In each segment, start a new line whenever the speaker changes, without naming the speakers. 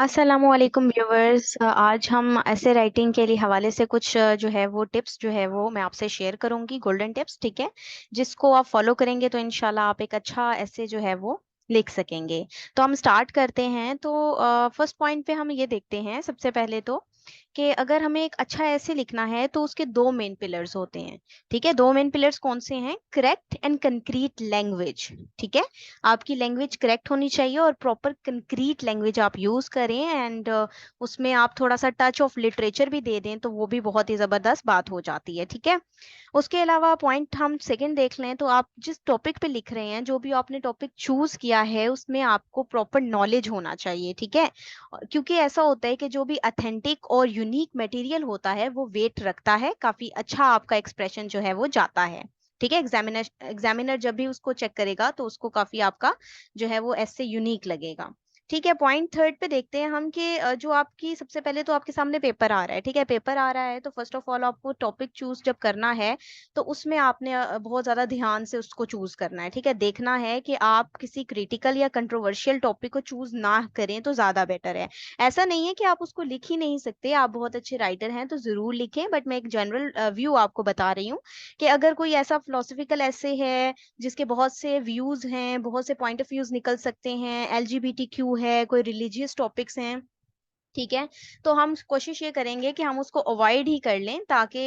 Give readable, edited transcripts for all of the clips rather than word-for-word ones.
अस्सलामुअलैकुम व्यूवर्स। आज हम ऐसे राइटिंग के लिए हवाले से कुछ जो है वो टिप्स जो है वो मैं आपसे शेयर करूंगी, गोल्डन टिप्स, ठीक है। जिसको आप फॉलो करेंगे तो इंशाल्लाह आप एक अच्छा ऐसे जो है वो लिख सकेंगे। तो हम स्टार्ट करते हैं। तो फर्स्ट पॉइंट पे हम ये देखते हैं सबसे पहले तो कि अगर हमें एक अच्छा ऐसे लिखना है तो उसके दो मेन पिलर्स होते हैं। ठीक है, दो मेन पिलर्स कौन से हैं? Correct and concrete language. ठीक है, आपकी लैंग्वेज करेक्ट होनी चाहिए और प्रॉपर कंक्रीट लैंग्वेज आप यूज करें। एंड उसमें आप थोड़ा सा टच ऑफ लिटरेचर भी दे दें तो वो भी बहुत ही जबरदस्त बात हो जाती है। ठीक है, उसके अलावा पॉइंट हम सेकंड देख लें तो आप जिस टॉपिक पे लिख रहे हैं, जो भी आपने टॉपिक चूज किया है, उसमें आपको प्रॉपर नॉलेज होना चाहिए। ठीक है, क्योंकि ऐसा होता है कि जो भी अथेंटिक और यूनिक मटेरियल होता है वो वेट रखता है, काफी अच्छा आपका एक्सप्रेशन जो है वो जाता है। ठीक है, एग्जामिनर एग्जामिनर जब भी उसको चेक करेगा तो उसको काफी आपका जो है वो ऐसे यूनिक लगेगा। ठीक है, पॉइंट थर्ड पे देखते हैं हम कि जो आपकी सबसे पहले तो आपके सामने पेपर आ रहा है। ठीक है, पेपर आ रहा है तो फर्स्ट ऑफ ऑल आपको टॉपिक चूज जब करना है तो उसमें आपने बहुत ज्यादा ध्यान से उसको चूज करना है। ठीक है, देखना है कि आप किसी क्रिटिकल या कंट्रोवर्शियल टॉपिक को चूज ना करें तो ज्यादा बेटर है। ऐसा नहीं है कि आप उसको लिख ही नहीं सकते, आप बहुत अच्छे राइटर हैं तो जरूर लिखें, बट मैं एक जनरल व्यू आपको बता रही हूँ कि अगर कोई ऐसा फिलोसफिकल ऐसे है जिसके बहुत से व्यूज हैं, बहुत से पॉइंट ऑफ व्यूज निकल सकते हैं, एलजीबीटीक्यू है, कोई रिलीजियस टॉपिक्स हैं, ठीक है, तो हम कोशिश ये करेंगे कि हम उसको अवॉइड ही कर लें, ताकि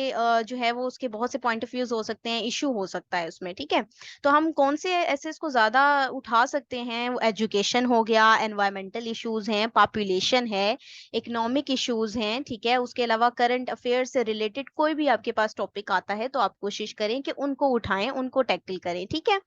जो है वो उसके बहुत से पॉइंट ऑफ व्यूज हो सकते हैं, इशू हो सकता है उसमें। ठीक है, तो हम कौन से ऐसे इसको ज्यादा उठा सकते हैं? एजुकेशन हो गया, एनवायरमेंटल इश्यूज हैं, पॉपुलेशन है, इकोनॉमिक इश्यूज हैं। ठीक है, उसके अलावा करंट अफेयर से रिलेटेड कोई भी आपके पास टॉपिक आता है तो आप कोशिश करें कि उनको उठाएं, उनको टैकल करें। ठीक है,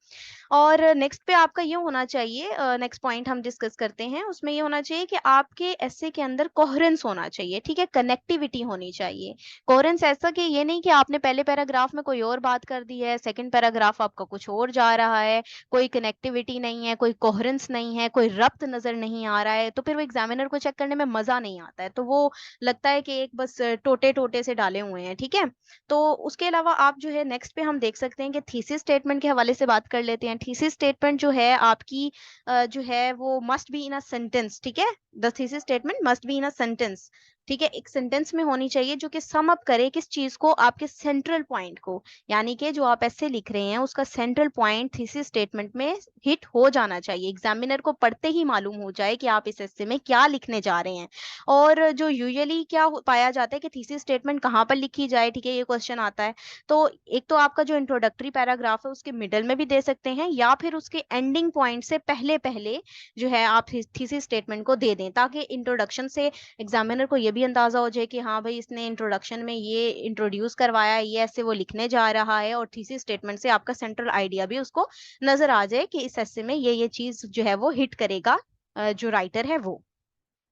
और नेक्स्ट पे आपका ये होना चाहिए, नेक्स्ट पॉइंट हम डिस्कस करते हैं, उसमें ये होना चाहिए कि आपके एसे के अंदर कोहेरेंस होना चाहिए। ठीक है, कनेक्टिविटी होनी चाहिए। कोहेरेंस ऐसा कि ये नहीं कि आपने पहले पैराग्राफ में कोई और बात कर दी है, सेकंड पैराग्राफ आपका कुछ और जा रहा है, कोई कनेक्टिविटी नहीं है, कोई कोहेरेंस नहीं है, कोई रब्त नजर नहीं आ रहा है, तो फिर वो एग्जामिनर को चेक करने में मजा नहीं आता है, तो वो लगता है कि एक बस टोटे टोटे से डाले हुए हैं। ठीक है, तो उसके अलावा आप जो है नेक्स्ट पे हम देख सकते हैं कि थीसिस स्टेटमेंट के हवाले से बात कर लेते हैं। थीसिस स्टेटमेंट जो है आपकी जो है वो must be in a sentence. ठीक है, the thesis statement must be in a sentence. ठीक है, एक सेंटेंस में होनी चाहिए जो कि सम अप करे किस चीज को, आपके सेंट्रल पॉइंट को, यानी कि जो आप ऐसे लिख रहे हैं उसका सेंट्रल पॉइंट थीसिस स्टेटमेंट में हिट हो जाना चाहिए, एग्जामिनर को पढ़ते ही मालूम हो जाए कि आप इस ऐसे में क्या लिखने जा रहे हैं। और जो यूजुअली क्या पाया जाता है कि थीसिस स्टेटमेंट कहाँ पर लिखी जाए, ठीक है, ये क्वेश्चन आता है। तो एक तो आपका जो इंट्रोडक्टरी पैराग्राफ है उसके मिडल में भी दे सकते हैं, या फिर उसके एंडिंग पॉइंट से पहले पहले जो है आप थीसिस स्टेटमेंट को दे दें, ताकि इंट्रोडक्शन से एग्जामिनर को ये भी अंदाजा हो जाए कि हाँ भाई इसने इंट्रोडक्शन में ये इंट्रोड्यूस करवाया है, ये ऐसे वो लिखने जा रहा है, और थीसिस स्टेटमेंट से आपका सेंट्रल आइडिया भी उसको नजर आ जाए कि इस ऐसे में ये चीज जो है वो हिट करेगा जो राइटर है वो।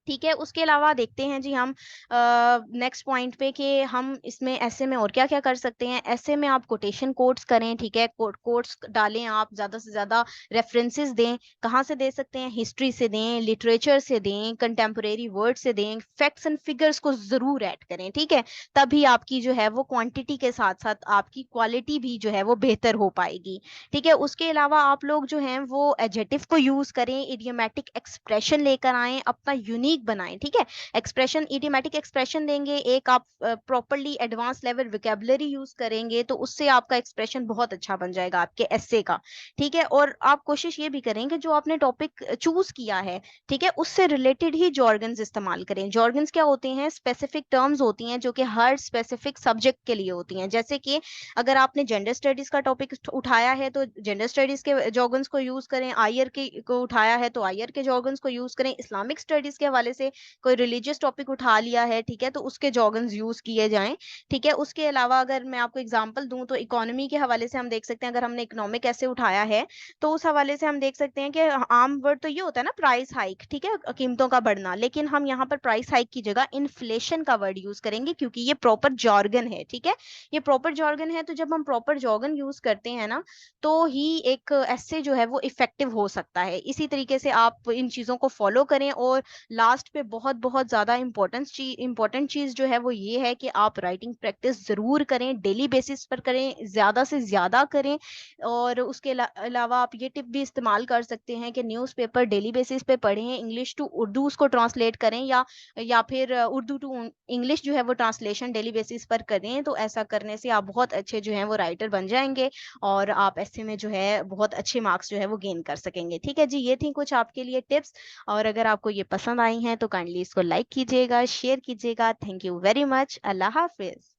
ठीक है, उसके अलावा देखते हैं जी हम नेक्स्ट पॉइंट पे कि हम इसमें ऐसे में और क्या क्या कर सकते हैं। ऐसे में आप कोटेशन कोट्स करें। ठीक है, कोट्स डालें, आप ज्यादा से ज्यादा रेफरेंसेस दें। कहाँ से दे सकते हैं? हिस्ट्री से दें, लिटरेचर से दें, कंटेम्पोरेरी वर्ड से दें, फैक्ट्स एंड फिगर्स को जरूर ऐड करें। ठीक है, तभी आपकी जो है वो क्वांटिटी के साथ साथ आपकी क्वालिटी भी जो है वो बेहतर हो पाएगी। ठीक है, उसके अलावा आप लोग जो हैं वो एडजेक्टिव को यूज करें, इडियोमेटिक एक्सप्रेशन लेकर आएं, अपना यूनिक बनाएं। ठीक है, एक्सप्रेशन, इडियोमेटिक एक्सप्रेशन देंगे, एक आप properly advance level vocabulary use करेंगे तो उससे आपका एक्सप्रेशन बहुत अच्छा बन जाएगा आपके एस्से का। ठीक है, और आप कोशिश ये भी करें कि जो आपने टॉपिक चूज किया है, ठीक है, उससे रिलेटेड ही जॉर्गन्स इस्तेमाल करें। जॉर्गन्स क्या होते हैं? स्पेसिफिक टर्म्स होती हैं जो कि हर स्पेसिफिक सब्जेक्ट के लिए होती हैं। जैसे कि अगर आपने जेंडर स्टडीज का टॉपिक उठाया है तो जेंडर स्टडीज के जॉर्गन्स को यूज करें, आयर के को उठाया है तो आयर के जॉर्गन्स को यूज करें, इस्लामिक स्टडीज के हवाले से कोई रिलीजियस टॉपिक उठा लिया है, ठीक है, तो उसके जॉर्गन्स यूज किए जाएं। ठीक है, उसके अलावा अगर मैं आपको एग्जांपल दूं तो इकोनॉमी के हवाले से हम देख सकते हैं, अगर हमने इकोनॉमिक ऐसे उठाया है तो उस हवाले से हम देख सकते हैं कि आम वर्ड तो ये होता है ना, प्राइस हाइक, ठीक है, कीमतों का बढ़ना, लेकिन हम यहाँ पर प्राइस हाइक की जगह इन्फ्लेशन का वर्ड यूज करेंगे क्योंकि ये प्रॉपर जॉर्गन है। ठीक है, ये प्रॉपर जॉर्गन है, तो जब हम प्रॉपर जॉर्गन यूज करते हैं ना तो ही एक ऐसे जो है वो इफेक्टिव हो सकता है। इसी तरीके से आप इन चीजों को फॉलो करें और लास्ट लास्ट पे बहुत बहुत ज़्यादा इम्पोर्टेंट चीज़ जो है वो ये है कि आप राइटिंग प्रैक्टिस ज़रूर करें, डेली बेसिस पर करें, ज़्यादा से ज़्यादा करें। और उसके अलावा आप ये टिप भी इस्तेमाल कर सकते हैं कि न्यूज़पेपर डेली बेसिस पे पढ़ें, इंग्लिश टू उर्दू उसको ट्रांसलेट करें, या फिर उर्दू टू इंग्लिश जो है वो ट्रांसलेशन डेली बेसिस पर करें। तो ऐसा करने से आप बहुत अच्छे जो हैं वो राइटर बन जाएँगे और आप ऐसे में जो है बहुत अच्छे मार्क्स जो है वो गेन कर सकेंगे। ठीक है जी, ये थी कुछ आपके लिए टिप्स। और अगर आपको ये पसंद आई हैं तो काइंडली इसको लाइक कीजिएगा, शेयर कीजिएगा। Thank you very much. अल्लाह हाफ़िज़।